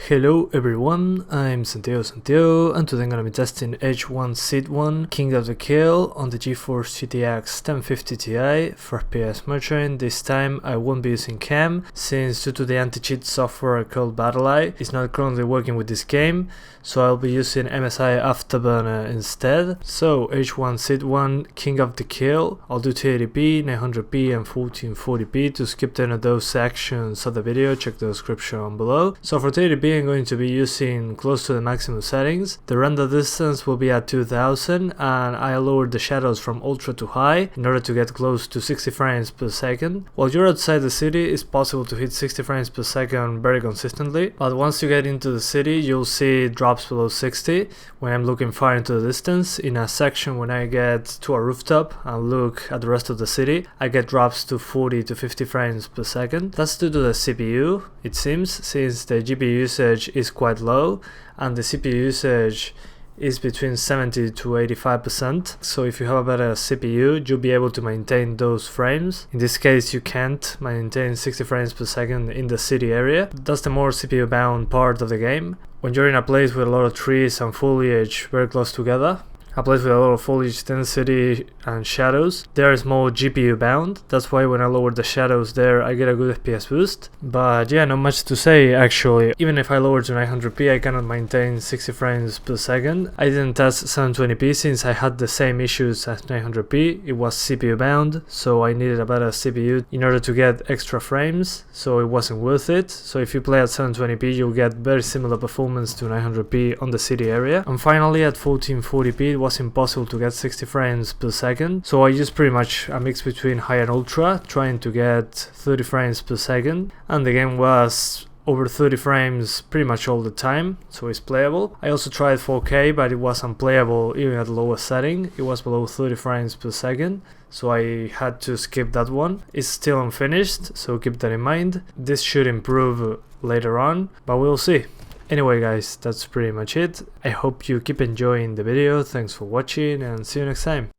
Hello everyone, I'm Santiago, and today I'm gonna be testing H1Z1 King of the Kill on the GeForce GTX 1050 Ti for FPS monitoring. This time I won't be using cam, since due to the anti-cheat software called Battle.eye is not currently working with this game, so I'll be using MSI Afterburner instead. So H1Z1 King of the Kill, I'll do 1080p, 900p and 1440p. To skip any of those sections of the video, check the description below. So for 1080p I'm going to be using close to the maximum settings. The render distance will be at 2000 and I lowered the shadows from ultra to high in order to get close to 60 frames per second. While you're outside the city, it's possible to hit 60 frames per second very consistently, but once you get into the city you'll see drops below 60 when I'm looking far into the distance. In a section when I get to a rooftop and look at the rest of the city, I get drops to 40 to 50 frames per second. That's due to the CPU, it seems, since the GPU usage is quite low and the CPU usage is between 70 to 85%. So if you have a better CPU, you'll be able to maintain those frames. In this case you can't maintain 60 frames per second in the city area. That's the more CPU bound part of the game. When you're in a place with a lot of trees and foliage very close together, a place with a lot of foliage density and shadows, there is more GPU bound. That's why when I lower the shadows there I get a good FPS boost. But yeah, not much to say actually. Even if I lower to 900p I cannot maintain 60 frames per second. I didn't test 720p since I had the same issues as 900p. It was CPU bound, so I needed a better CPU in order to get extra frames, so it wasn't worth it. So if you play at 720p you'll get very similar performance to 900p on the city area. And finally at 1440p was impossible to get 60 frames per second, so I used pretty much a mix between high and ultra, trying to get 30 frames per second, and the game was over 30 frames pretty much all the time, so it's playable. I also tried 4K, but it was unplayable even at the lowest setting. It was below 30 frames per second, so I had to skip that one. It's still unfinished, so keep that in mind. This should improve later on, but we'll see. Anyway guys, that's pretty much it. I hope you keep enjoying the video, thanks for watching and see you next time.